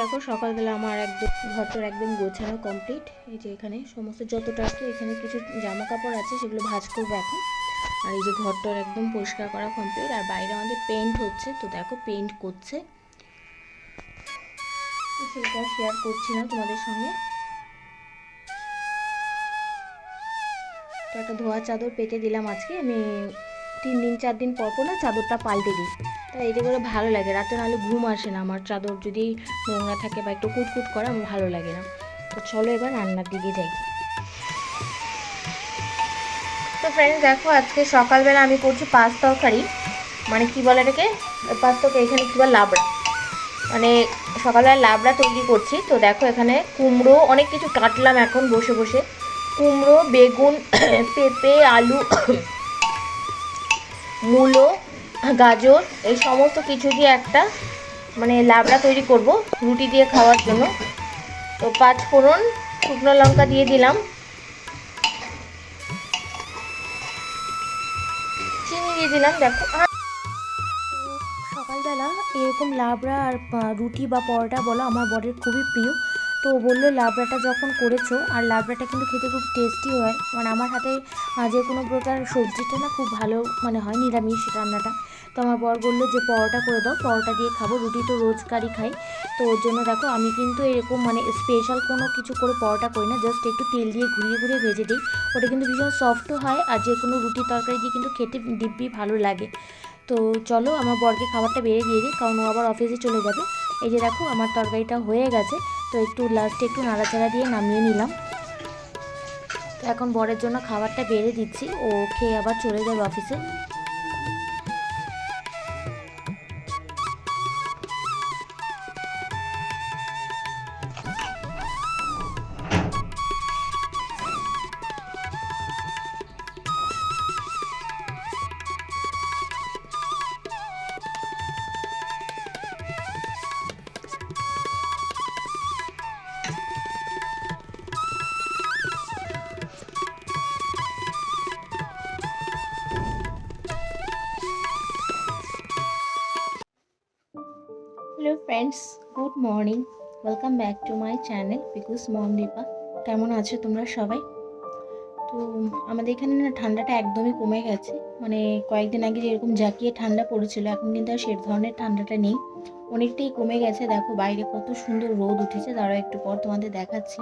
দেখো সকালবেলা আমার একদম ঘরটার একদম গোছানো কমপ্লিট। এই যে এখানে সমস্ত যতটা আছে, এখানে কিছু জামা কাপড় আছে সেগুলো ভাঁজ করবো এখন। আর এই যে ঘরটার একদম পরিষ্কার করা কমপ্লিট। আর বাইরে আমাদের পেন্ট হচ্ছে, তো দেখো পেন্ট করছে, সেটা শেয়ার করছি না তোমাদের সঙ্গে। তো একটা ধোয়া চাদর পেতে দিলাম আজকে আমি, 3 দিন 4 দিন পর পর না চাদরটা পাল্টে দিই। তাই এটা করে ভালো লাগে, রাতে নাহলে ঘুম আসে না আমার, চাদর যদি নোংরা থাকে বা একটু কুটকুট করে আমার ভালো লাগে না। তো চলো এবার রান্নার দিকে যাই। তো ফ্রেন্ডস দেখো আজকে সকালবেলা আমি করছি পাঁচ তরকারি, মানে কী বলে এটাকে, পাঁচ তরকারি এখানে কী বলে লাবড়া, মানে সকালবেলা লাবড়া তৈরি করছি। তো দেখো এখানে কুমড়ো অনেক কিছু কাটলাম এখন বসে বসে, কুমড়ো, বেগুন, পেঁপে, আলু, মূলো, গাজর, এই সমস্ত কিছু দিয়ে একটা মানে লাবড়া তৈরি করব রুটি দিয়ে খাওয়ার জন্য। তো 5 ফোড়ন, শুকনো লঙ্কা দিয়ে দিলাম, চিনি দিয়ে দিলাম। দেখো সকালবেলা এরকম লাবড়া আর রুটি বা পরোটা বলো আমার বরের খুবই প্রিয়। তো বললো লাবড়াটা যখন করেছো, আর লাবড়াটা কিন্তু খেতে খুব টেস্টি হয়, মানে আমার হাতে যে কোনো প্রকার সবজিটা না খুব ভালো মানে হয়, নিরামিষ রান্নাটা। তো আমার বর বললো যে পরোটা করে দাও, পরোটা দিয়ে খাবো, রুটি তো রোজকারই খাই। তো ওর জন্য দেখো আমি কিন্তু এরকম মানে স্পেশাল কোনো কিছু করে পরোটা করি না, জাস্ট একটু তেল দিয়ে ঘুরিয়ে ঘুরিয়ে ভেজে দিই। ওটা কিন্তু ভীষণ সফটও হয়, আর যে কোনো রুটি তরকারি দিয়ে কিন্তু খেতে দিব্যি ভালো লাগে। তো চলো আমার বরকে খাবারটা বেড়ে দিয়ে দিই, কারণ ও আবার অফিসে চলে যাবে। এই যে দেখো আমার তরকারিটা হয়ে গেছে, তো একটু লাস্টে একটু নাড়াচাড়া দিয়ে নামিয়ে নিলাম। তো এখন বরের জন্য খাবারটা বেড়ে দিচ্ছি, ও খেয়ে আবার চলে যাবে অফিসে। Hello friends, good morning, welcome back to my channel Pikus mom Deepa. কেমন আছো তোমরা সবাই? তো আমাদের এখানে না ঠান্ডাটা একদমই কমে গেছে, মানে কয়েকদিন আগে যেরকম জাঁকিয়ে ঠান্ডা পড়েছিল এখন কিন্তু আর সে ধরনের ঠান্ডাটা নেই, অনেকটাই কমে গেছে। দেখো বাইরে কত সুন্দর রোদ উঠেছে, দাঁড়াও একটু পর তোমাদের দেখাচ্ছি।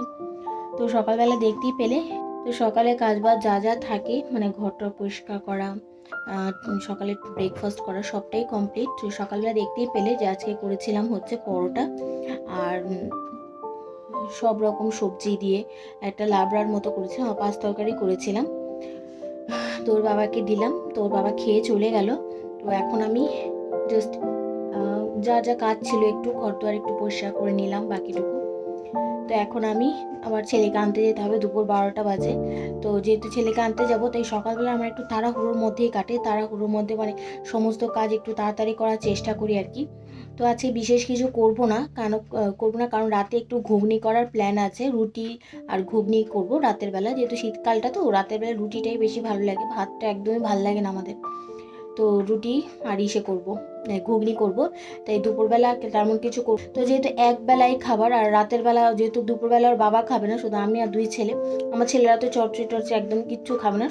তো সকালবেলা দেখতেই পেলে, তো সকালে কাজবাজ যা যা থাকে মানে ঘরটা পরিষ্কার করা, সকালে একটু ব্রেকফাস্ট করা, সবটাই কমপ্লিট। তো সকালবেলা দেখতেই পেলে যে আজকে করেছিলাম হচ্ছে পরোটা আর সব রকম সবজি দিয়ে একটা লাবড়ার মতো করেছিলাম, পাঁচ তরকারি করেছিলাম। তোর বাবাকে দিলাম, তোর বাবা খেয়ে চলে গেল। তো এখন আমি জাস্ট যা যা কাজ ছিল একটু ঘর দুয়ার একটু পরিষ্কার করে নিলাম বাকিটুকু। তো এখন আমি আমার ছেলেকে আনতে যেতে হবে, দুপুর 12টা বাজে। তো যেহেতু ছেলেকে আনতে যাবো, তাই সকালবেলা আমার একটু তাড়াহুড়োর মধ্যেই কাটে, তাড়াহুড়োর মধ্যে মানে সমস্ত কাজ একটু তাড়াতাড়ি করার চেষ্টা করি আর কি। তো আজকে বিশেষ কিছু করবো না, কারণ রাতে একটু ঘুগনি করার প্ল্যান আছে, রুটি আর ঘুগনি করব রাতের বেলা, যেহেতু শীতকালটা তো রাতের বেলা রুটিটাই বেশি ভালো লাগে, ভাতটা একদমই ভালো লাগে না আমাদের। তো রুটি আর করবো, ঘুগনি করব। তাই দুপুরবেলা তেমন কিছু করব, তো যেহেতু এক বেলায় খাবার, আর রাতের বেলা যেহেতু দুপুরবেলা ওর বাবা খাবে না, শুধু আমি আর দুই ছেলে। আমার ছেলেরা তো চচ্চড়ি টচ্চড়ি একদম কিচ্ছু খাবে না,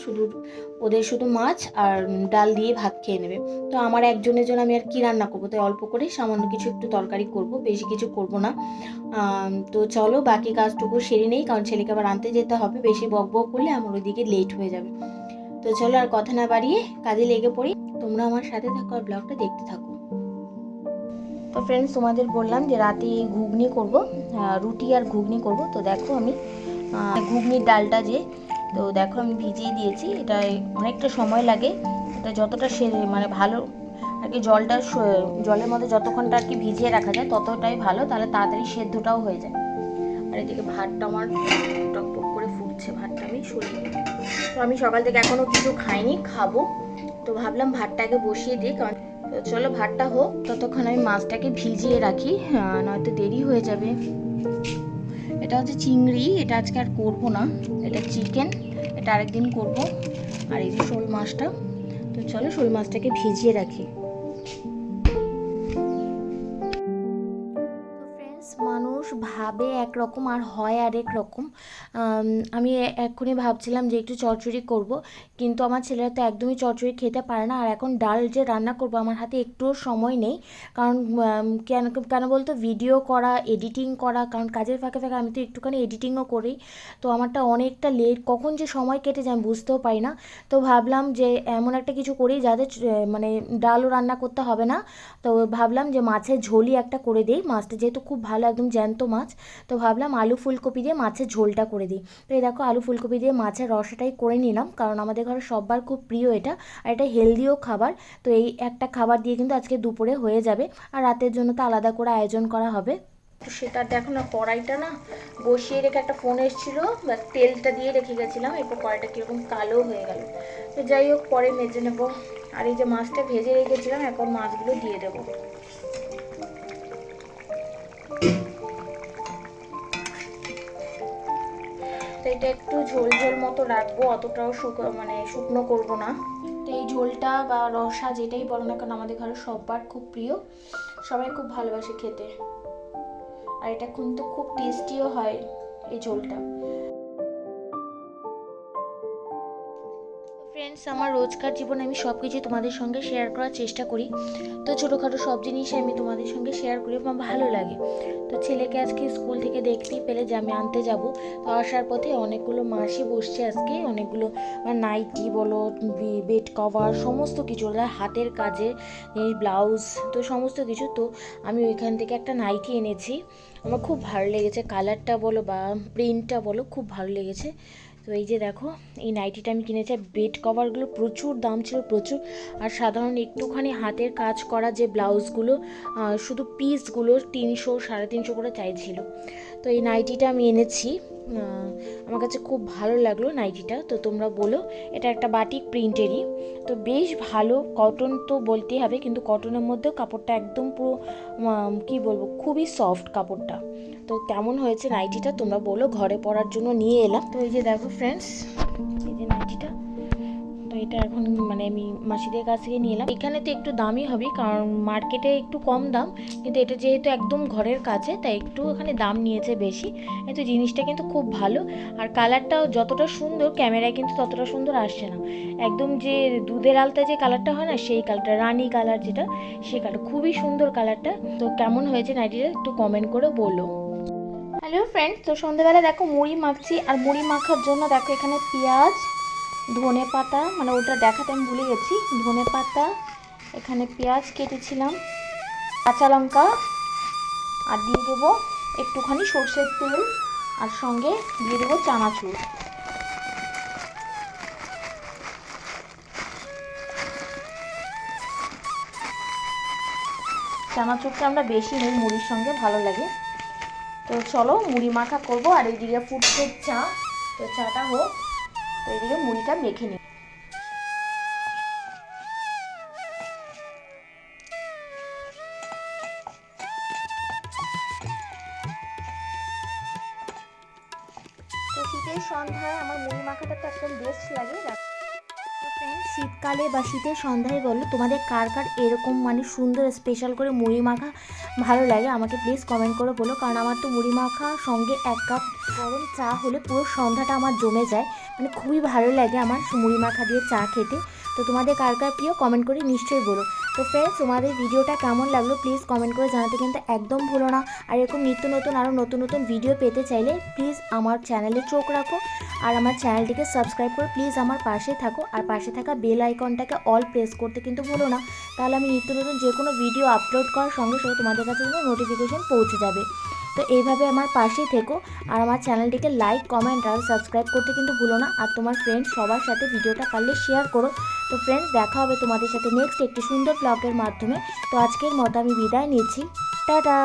ওদের শুধু মাছ আর ডাল দিয়ে ভাত খেয়ে নেবে। তো আমার একজনের জন্য আমি আর কি রান্না করবো, তাই অল্প করে সামান্য কিছু একটু তরকারি করব, বেশি কিছু করব না। তো চলো বাকি কাজটুকু সেরে নেই, কারণ ছেলেকে আবার আনতে যেতে হবে, বেশি বক বক করলে আমার ওইদিকে লেট হয়ে যাবে। তো চলো আর কথা না বাড়িয়ে কাজে লেগে পড়ি, তোমরা আমার সাথে থাকো আর ব্লগটা দেখতে থাকো। তো ফ্রেন্ডস তোমাদের বললাম যে রাতে ঘুগনি করব, রুটি আর ঘুগনি করব। তো দেখো আমি ঘুগনির ডালটা তো দেখো আমি ভিজিয়ে দিয়েছি, এটা অনেকটা সময় লাগে, এটা যতটা মানে ভালো আর কি, জলের মধ্যে যতক্ষণটা আর কি ভিজিয়ে রাখা যায় ততটাই ভালো, তাহলে তাড়াতাড়ি সেদ্ধটাও হয়ে যায়। আর এদিকে ভাতটা আমার টকটক করে ফুটছে, ভাতটা আমি সরিয়ে দিই। তো আমি সকাল থেকে এখনো কিছু খাইনি, খাবো। তো ভাবলাম ভাতটাকে বসিয়ে দিই, কারণ তো চলো ভাতটা হোক, ততক্ষণ আমি মাছটাকে ভিজিয়ে রাখি, নয়তো দেরি হয়ে যাবে। এটা হচ্ছে চিংড়ি, এটা আজকে আর করবো না, এটা চিকেন, এটা আরেকদিন করব। আর এই যে শোল মাছটা, তো চলো শোল মাছটাকে ভিজিয়ে রাখি। তো ফ্রেন্ডস মানুষ ভাবে একরকম আর হয় আরেক রকম। আমি এক্ষুনি ভাবছিলাম যে একটু চচ্চড়ি করব, কিন্তু আমার ছেলেরা তো একদমই চচ্চড়ি খেতে পারে না। আর এখন ডাল যে রান্না করব আমার হাতে একটুও সময় নেই, কারণ কেন কেন বলতো ভিডিও করা, এডিটিং করা, কারণ কাজের ফাঁকে ফাঁকে আমি তো একটুখানি এডিটিংও করি। তো আমারটা অনেকটা লেট, কখন যে সময় কেটে যায় আমি বুঝতেও পারি না। তো ভাবলাম যে এমন একটা কিছু করি যাতে মানে ডালও রান্না করতে হবে না। তো ভাবলাম যে মাছের ঝোলই একটা করে দিই, মাছটা যেহেতু খুব ভালো একদম জ্যান্ত মাছ। তো ভাবলাম আলু ফুলকপি দিয়ে মাছের ঝোলটা করে দিই। তো এই দেখো আলু ফুলকপি দিয়ে মাছের রসাটাই করে নিলাম, কারণ আমাদের ঘরে সবার খুব প্রিয় এটা, আর এটা হেলদিও খাবার। তো এই একটা খাবার দিয়ে কিন্তু আজকে দুপুরে হয়ে যাবে, আর রাতের জন্য তো আলাদা করে আয়োজন করা হবে। তো সেটা দেখো না, কড়াইটা না বসিয়ে রেখে একটা ফোন এসেছিলো, বা তেলটা দিয়ে রেখে গেছিলাম, এরপর কড়াইটা কীরকম কালো হয়ে গেল। তো যাই হোক, পরে মেজে নেবো। আর এই যে মাছটা ভেজে রেখেছিলাম, এখন মাছগুলো দিয়ে দেবো। তো এটা একটু ঝোল ঝোল মতো রাখবো, অতটাও মানে শুকনো করবো না। তো এই ঝোলটা বা রসা যেটাই বলো না কেন আমাদের ঘরে সবার খুব প্রিয়, সবাই খুব ভালোবাসে খেতে। আর এটা কিন্তু খুব টেস্টিও হয় এই ঝোলটা। ফ্রেন্ডস, আমার রোজকার জীবনে আমি সব কিছু তোমাদের সঙ্গে শেয়ার করার চেষ্টা করি। তো ছোটোখাটো সব জিনিসই আমি তোমাদের সঙ্গে শেয়ার করি, আমার ভালো লাগে। তো ছেলেকে আজকে স্কুল থেকে দেখতেই পেলে যে আমি আনতে যাব। তো আসার পথে অনেকগুলো মাসি বসছে আজকে, অনেকগুলো নাইটি বলো, বেড কভার, সমস্ত কিছু হাতের কাজে, ব্লাউজ, তো সমস্ত কিছু। তো আমি ওইখান থেকে একটা নাইটি এনেছি, আমার খুব ভালো লেগেছে, কালারটা বলো বা প্রিন্টটা বলো খুব ভালো লেগেছে। তো এই যে দেখো, এই নাইটিটা আমি কিনেছি। বেড কভারগুলো প্রচুর দাম ছিল, প্রচুর। আর সাধারণ একটুখানি হাতের কাজ করা যে ব্লাউজগুলো, শুধু পিসগুলো 300 350 করে চাইছিল। তো এই নাইটিটা আমি এনেছি, আমার কাছে খুব ভালো লাগলো নাইটিটা। তো তোমরা বলো, এটা একটা বাটিক প্রিন্টেরই, তো বেশ ভালো। কটন তো বলতেই হবে, কিন্তু কটনের মধ্যেও কাপড়টা একদম পুরো কী বলবো, খুবই সফট কাপড়টা। তো কেমন হয়েছে নাইটিটা তোমরা বলো, ঘরে পরার জন্য নিয়ে এলাম। তো এই যে দেখো ফ্রেন্ডস, এই যে নাইটিটা, তো এটা এখন মানে আমি মাসিদের কাছ থেকে নিয়ে এলাম। এখানে তো একটু দামই হবে, কারণ মার্কেটে একটু কম দাম, কিন্তু এটা যেহেতু একদম ঘরের কাছে তাই একটু এখানে দাম নিয়েছে বেশি। কিন্তু জিনিসটা কিন্তু খুব ভালো, আর কালারটাও যতটা সুন্দর ক্যামেরায় কিন্তু ততটা সুন্দর আসছে না। একদম যে দুধের আলতা যে কালারটা হয় না, সেই কালারটা, রানী কালার যেটা, সেই কালার, খুবই সুন্দর কালারটা। তো কেমন হয়েছে নাইটিটা একটু কমেন্ট করে বলো। হ্যালো ফ্রেন্ডস, তো সন্ধ্যেবেলা দেখো মুড়ি মাখছি, আর মুড়ি মাখার জন্য দেখো এখানে পেঁয়াজ, ধনে পাতা, মানে ওটা দেখাতে আমি ভুলে গেছি, ধনে পাতা, এখানে পেঁয়াজ কেটেছিলাম, কাঁচা লঙ্কা, আর দিয়ে দেবো একটুখানি সর্ষের তেল, আর সঙ্গে দিয়ে দেবো চানাচুর। চানাচুরটা আমরা বেশি নেই, মুড়ির সঙ্গে ভালো লাগে। তো চলো মুড়ি মাখা করবো, আর এইদিকে ফুটছে চা। তো চাটা হোক, তো এইদিকে মুড়িটা মেখে নিই। তো শীতের সন্ধ্যায় আমার মুড়ি মাখাটা তো একদম বেস্ট লাগে। তো ফ্রেন্ডস, শীতকালে বা শীতের সন্ধ্যায় বলো তোমাদের কার কার এরকম মানে সুন্দর স্পেশাল করে মুড়ি মাখা ভালো লাগে, আমাকে প্লিজ কমেন্ট করে বলো। কারণ আমার তো মুড়ি মাখা সঙ্গে 1 কাপ গরম চা হলে পুরো সন্ধ্যাটা আমার জমে যায়, মানে খুবই ভালো লাগে আমার মুড়ি মাখা দিয়ে চা খেতে। তো তোমাদের কার কার প্রিয় কমেন্ট করে নিশ্চয়ই বলো। তো ফ্রেন্ডস, তোমাদের ভিডিওটা কেমন লাগলো প্লিজ কমেন্ট করে জানাতে কিন্তু একদম ভুলো না। আর এরকম নিত্য নতুন আরও নতুন নতুন ভিডিও পেতে চাইলে প্লিজ আমার চ্যানেলে চোখ রাখো, আর আমার চ্যানেলটিকে সাবস্ক্রাইব করে প্লিজ আমার পাশে থাকো। আর পাশে থাকা বেল আইকনটাকে অল প্রেস করতে কিন্তু ভুলো না, তাহলে আমি নিত্য নতুন যে কোনো ভিডিও আপলোড করার সঙ্গে সঙ্গে তোমাদের কাছে যেন নোটিফিকেশন পৌঁছে যাবে। তো এইভাবে আমার পাশেই থেকো, আর আমার চ্যানেলটিকে লাইক, কমেন্ট আর সাবস্ক্রাইব করতে কিন্তু ভুলো না। আর তোমার ফ্রেন্ডস সবার সাথে ভিডিওটা পারলে শেয়ার করো। তো ফ্রেন্ডস, দেখা হবে তোমাদের সাথে নেক্সট একটি সুন্দর ব্লগের মাধ্যমে। তো আজকের মতো আমি বিদায় নিচ্ছি, টাটা।